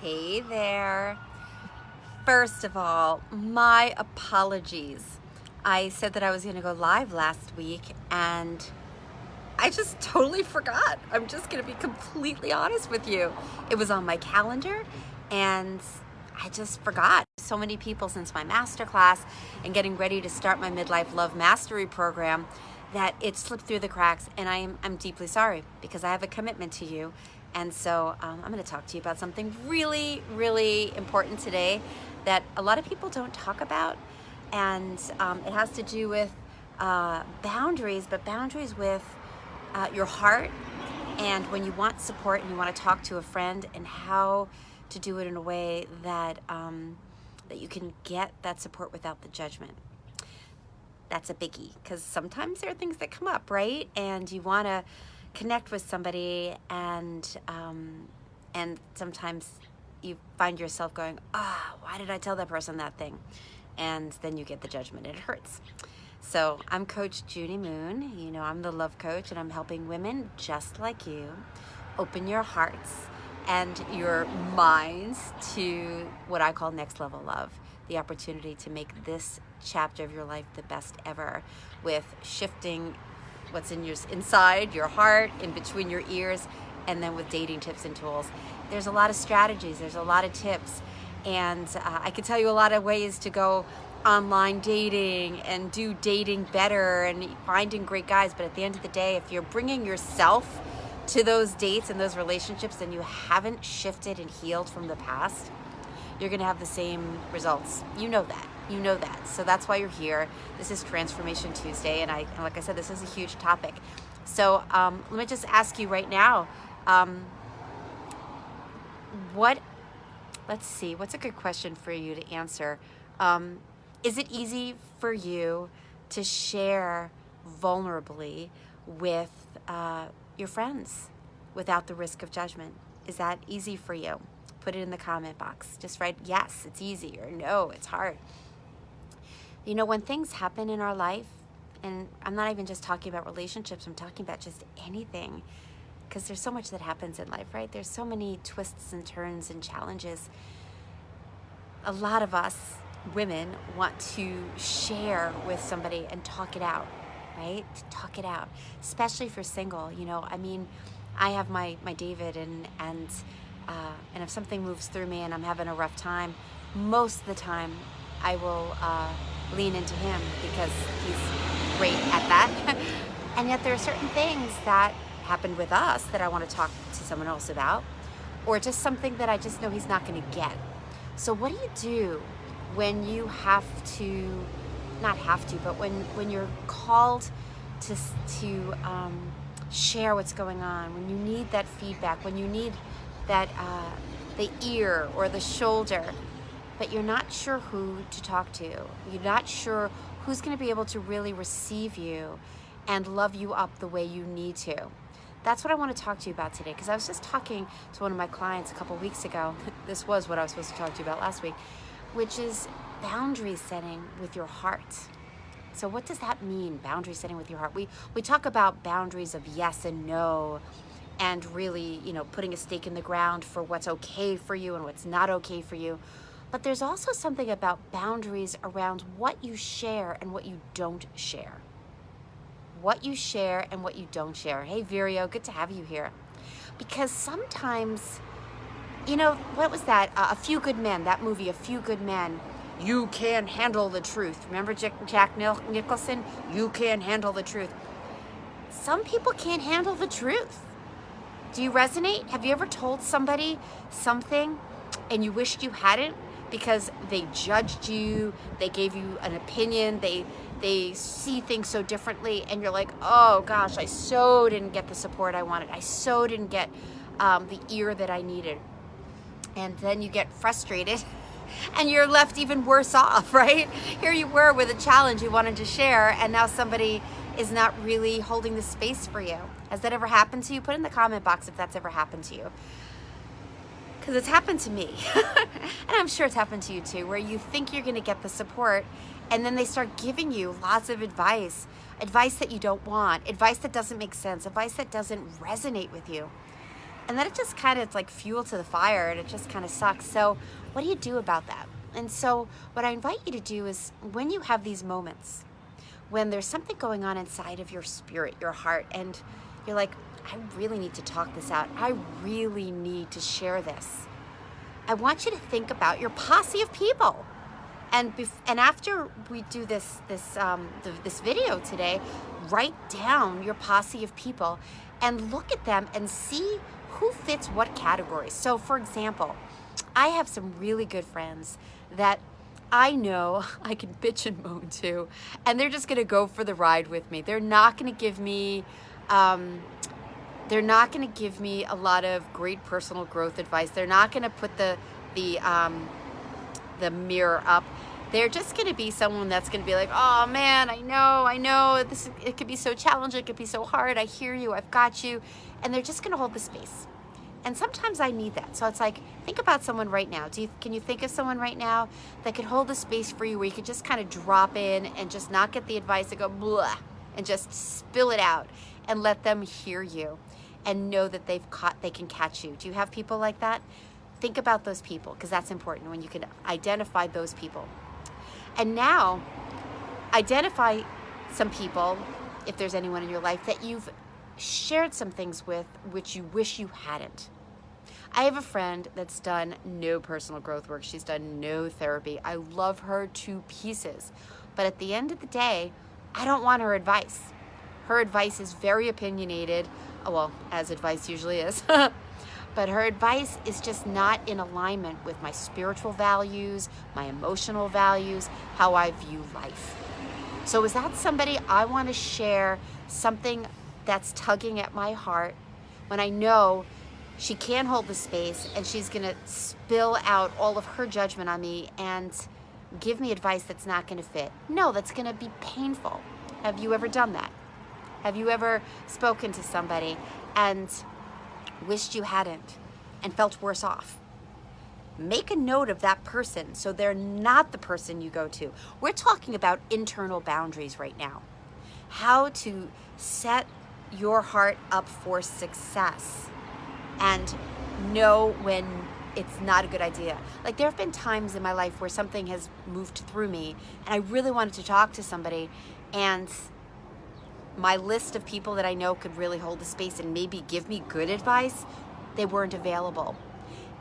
Hey there. First of all, my apologies. I said that I was going to go live last week and I just totally forgot. I'm just going to be completely honest with you. It was on my calendar and I just forgot. So many people since my masterclass and getting ready to start my midlife love mastery program that it slipped through the cracks, and I'm deeply sorry because I have a commitment to you. And so I'm going to talk to you about something really, really important today that a lot of people don't talk about, and it has to do with boundaries, but boundaries with your heart, and when you want support and you want to talk to a friend, and how to do it in a way that that you can get that support without the judgment. That's a biggie, because sometimes there are things that come up, right? And you want to connect with somebody, and sometimes you find yourself going, why did I tell that person that thing? And then you get the judgment, and it hurts. So I'm Coach Judy Moon. You know, I'm the love coach, and I'm helping women just like you open your hearts and your minds to what I call next level love, the opportunity to make this chapter of your life the best ever, with shifting what's in your inside your heart, in between your ears, and then with dating tips and tools. There's a lot of strategies, there's a lot of tips, and I can tell you a lot of ways to go online dating and do dating better and finding great guys. But at the end of the day, if you're bringing yourself to those dates and those relationships and you haven't shifted and healed from the past, you're going to have the same results. You know that. You know that. So that's why you're here. This is Transformation Tuesday, and like I said, this is a huge topic. So let me just ask you right now, let's see, what's a good question for you to answer? Is it easy for you to share vulnerably with your friends without the risk of judgment? Is that easy for you? Put it in the comment box. Just write yes, it's easy, or no, it's hard. You know, when things happen in our life, and I'm not even just talking about relationships, I'm talking about just anything, because there's so much that happens in life, right? There's so many twists and turns and challenges. A lot of us women want to share with somebody and talk it out, right? To talk it out, especially if you're single. You know, I mean, I have my David, and if something moves through me and I'm having a rough time, most of the time I will lean into him because he's great at that. And yet there are certain things that happened with us that I want to talk to someone else about, or just something that I just know he's not going to get. So what do you do when you have to, not have to, but when you're called to share what's going on, when you need that feedback, when you need that the ear or the shoulder, but you're not sure who to talk to. You're not sure who's going to be able to really receive you and love you up the way you need to. That's what I want to talk to you about today, because I was just talking to one of my clients a couple weeks ago. This was what I was supposed to talk to you about last week, which is boundary setting with your heart. So what does that mean, boundary setting with your heart? We talk about boundaries of yes and no, and really, you know, putting a stake in the ground for what's okay for you and what's not okay for you. But there's also something about boundaries around what you share and what you don't share. What you share and what you don't share. Hey, Virio, good to have you here. Because sometimes, you know, what was that? A Few Good Men, that movie, A Few Good Men. You can handle the truth. Remember Jack Nicholson? You can handle the truth. Some people can't handle the truth. Do you resonate? Have you ever told somebody something and you wished you hadn't because they judged you, they gave you an opinion, they see things so differently, and you're like, oh gosh, I so didn't get the support I wanted. I so didn't get the ear that I needed. And then you get frustrated and you're left even worse off, right? Here you were with a challenge you wanted to share, and now somebody is not really holding the space for you. Has that ever happened to you? Put in the comment box if that's ever happened to you. Because it's happened to me. And I'm sure it's happened to you too, where you think you're going to get the support, and then they start giving you lots of advice that you don't want, advice that doesn't make sense, advice that doesn't resonate with you. And then it just kind of, it's like fuel to the fire, and it just kind of sucks. So what do you do about that? And so what I invite you to do is, when you have these moments, when there's something going on inside of your spirit, your heart, and you're like, I really need to talk this out. I really need to share this. I want you to think about your posse of people. And after we do this video today, write down your posse of people and look at them and see who fits what categories. So for example, I have some really good friends that I know I can bitch and moan to, and they're just gonna go for the ride with me. They're not gonna give me a lot of great personal growth advice. They're not gonna put the mirror up. They're just gonna be someone that's gonna be like, oh man, I know, it could be so challenging, it could be so hard, I hear you, I've got you. And they're just gonna hold the space. And sometimes I need that. So it's like, think about someone right now. Can you think of someone right now that could hold the space for you, where you could just kind of drop in and just not get the advice and go blah, and just spill it out and let them hear you and know that they can catch you. Do you have people like that? Think about those people, because that's important, when you can identify those people. And now, identify some people, if there's anyone in your life that you've shared some things with which you wish you hadn't. I have a friend that's done no personal growth work. She's done no therapy. I love her to pieces. But at the end of the day, I don't want her advice. Her advice is very opinionated, well, as advice usually is. But her advice is just not in alignment with my spiritual values, my emotional values, how I view life. So is that somebody I want to share something that's tugging at my heart, when I know she can't hold the space and she's going to spill out all of her judgment on me and give me advice that's not going to fit? No, that's going to be painful. Have you ever done that? Have you ever spoken to somebody and wished you hadn't and felt worse off? Make a note of that person so they're not the person you go to. We're talking about internal boundaries right now. How to set your heart up for success and know when it's not a good idea. Like, there have been times in my life where something has moved through me and I really wanted to talk to somebody, and my list of people that I know could really hold the space and maybe give me good advice, they weren't available.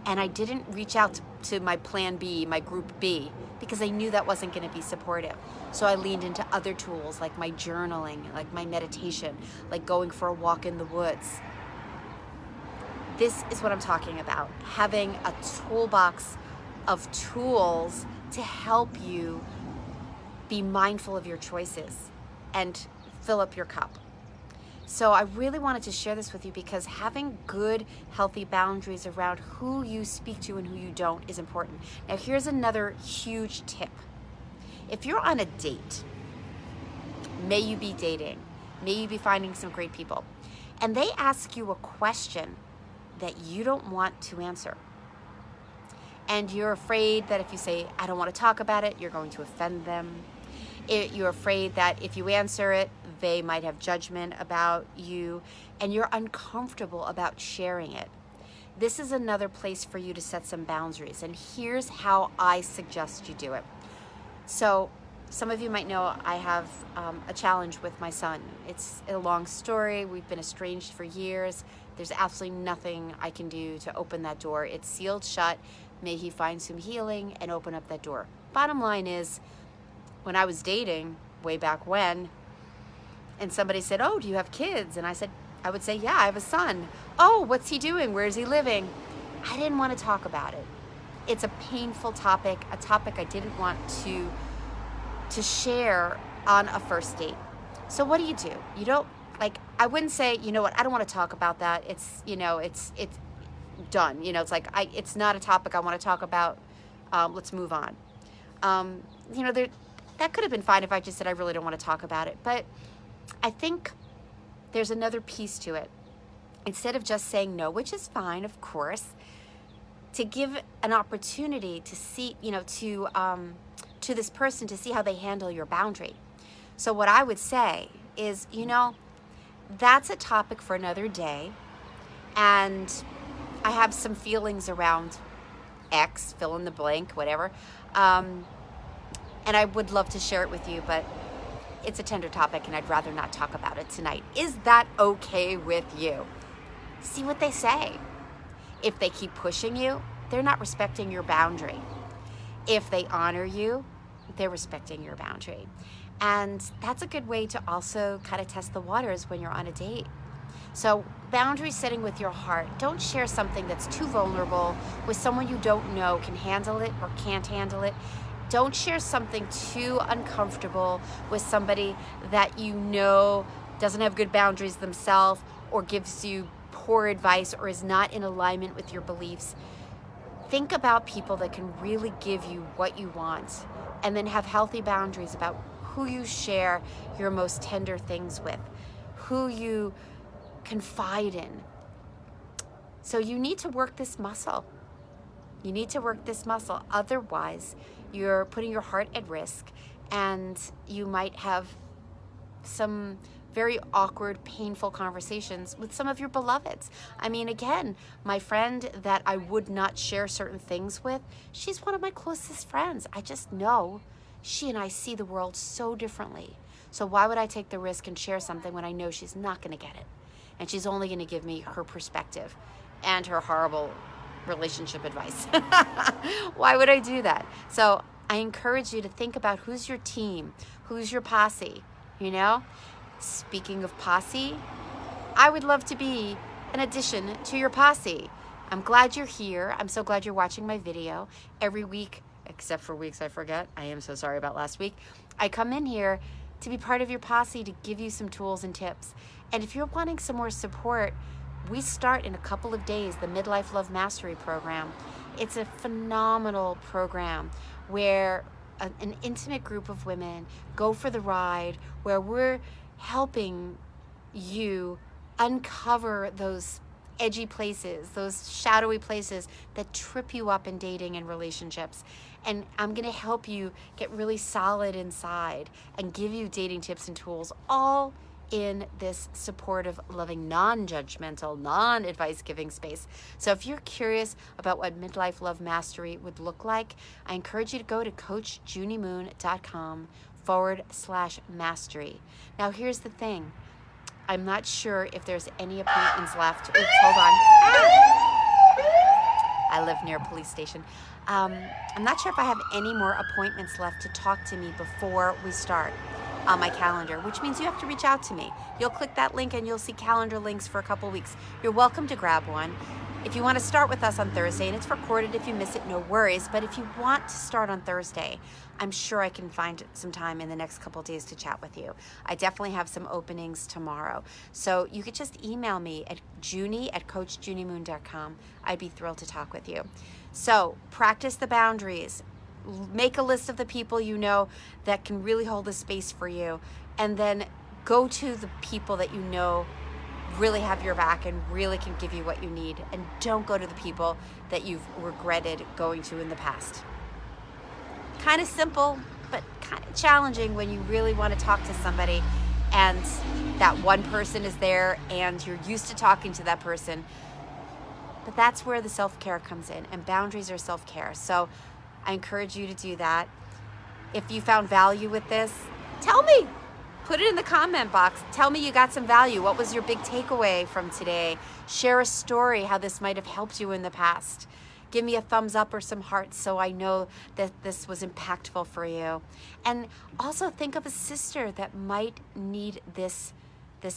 And I didn't reach out to my plan B, my group B, because I knew that wasn't going to be supportive. So I leaned into other tools like my journaling, like my meditation, like going for a walk in the woods. This is what I'm talking about. Having a toolbox of tools to help you be mindful of your choices and fill up your cup. So I really wanted to share this with you, because having good, healthy boundaries around who you speak to and who you don't is important. Now, here's another huge tip. If you're on a date, may you be dating, may you be finding some great people, and they ask you a question that you don't want to answer, and you're afraid that if you say, I don't want to talk about it, you're going to offend them. You're afraid that if you answer it, they might have judgment about you, and you're uncomfortable about sharing it. This is another place for you to set some boundaries, and here's how I suggest you do it. So some of you might know I have a challenge with my son. It's a long story. We've been estranged for years. There's absolutely nothing I can do to open that door. It's sealed shut. May he find some healing and open up that door. Bottom line is, when I was dating way back when, and somebody said, oh, do you have kids? And I would say, yeah, I have a son. Oh, what's he doing? Where is he living? I didn't want to talk about it. It's a painful topic, a topic I didn't want to share on a first date. So what do? You don't, like, I wouldn't say, you know what, I don't want to talk about that. It's, it's done. It's like, it's not a topic I want to talk about. Let's move on. That could have been fine if I just said I really don't want to talk about it. But I think there's another piece to it. Instead of just saying no, which is fine, of course, to give an opportunity to see, to this person to see how they handle your boundary. So what I would say is, that's a topic for another day. And I have some feelings around X, fill in the blank, whatever. And I would love to share it with you, but it's a tender topic and I'd rather not talk about it tonight. Is that okay with you? See what they say. If they keep pushing you, they're not respecting your boundary. If they honor you, they're respecting your boundary. And that's a good way to also kind of test the waters when you're on a date. So boundary setting with your heart. Don't share something that's too vulnerable with someone you don't know can handle it or can't handle it. Don't share something too uncomfortable with somebody that you know doesn't have good boundaries themselves or gives you poor advice or is not in alignment with your beliefs. Think about people that can really give you what you want, and then have healthy boundaries about who you share your most tender things with, who you confide in. So you need to work this muscle. You need to work this muscle. Otherwise, you're putting your heart at risk, and you might have some very awkward, painful conversations with some of your beloveds. I mean, again, my friend that I would not share certain things with, she's one of my closest friends. I just know she and I see the world so differently. So why would I take the risk and share something when I know she's not going to get it? And she's only going to give me her perspective and her horrible relationship advice. Why would I do that? So I encourage you to think about who's your team, who's your posse, you know? Speaking of posse, I would love to be an addition to your posse. I'm glad you're here. I'm so glad you're watching my video. Every week, except for weeks I forget, I am so sorry about last week, I come in here to be part of your posse, to give you some tools and tips. And if you're wanting some more support, we start in a couple of days the Midlife Love Mastery program. It's a phenomenal program where an intimate group of women go for the ride, where we're helping you uncover those edgy places, those shadowy places that trip you up in dating and relationships. And I'm going to help you get really solid inside and give you dating tips and tools, all in this supportive, loving, non-judgmental, non-advice giving space. So if you're curious about what Midlife Love Mastery would look like, I encourage you to go to coachjunimoon.com/mastery. Now here's the thing. I'm not sure if there's any appointments left. Oops, hold on. I live near a police station. I'm not sure if I have any more appointments left to talk to me before we start on my calendar, which means you have to reach out to me. You'll click that link and you'll see calendar links for a couple weeks. You're welcome to grab one. If you want to start with us on Thursday, and it's recorded, if you miss it, no worries. But if you want to start on Thursday, I'm sure I can find some time in the next couple days to chat with you. I definitely have some openings tomorrow. So you could just email me at junie@coachjunimoon.com. I'd be thrilled to talk with you. So practice the boundaries. Make a list of the people you know that can really hold a space for you, and then go to the people that you know really have your back and really can give you what you need, and don't go to the people that you've regretted going to in the past. Kind of simple, but kind of challenging when you really want to talk to somebody and that one person is there and you're used to talking to that person. But that's where the self-care comes in, and boundaries are self-care. So I encourage you to do that. If you found value with this, tell me. Put it in the comment box. Tell me you got some value. What was your big takeaway from today? Share a story, how this might have helped you in the past. Give me a thumbs up or some hearts so I know that this was impactful for you. And also think of a sister that might need this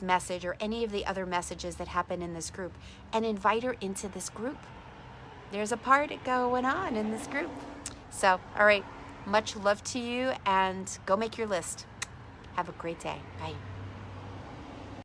message or any of the other messages that happen in this group, and invite her into this group. There's a party going on in this group. So, all right, much love to you, and go make your list. Have a great day. Bye.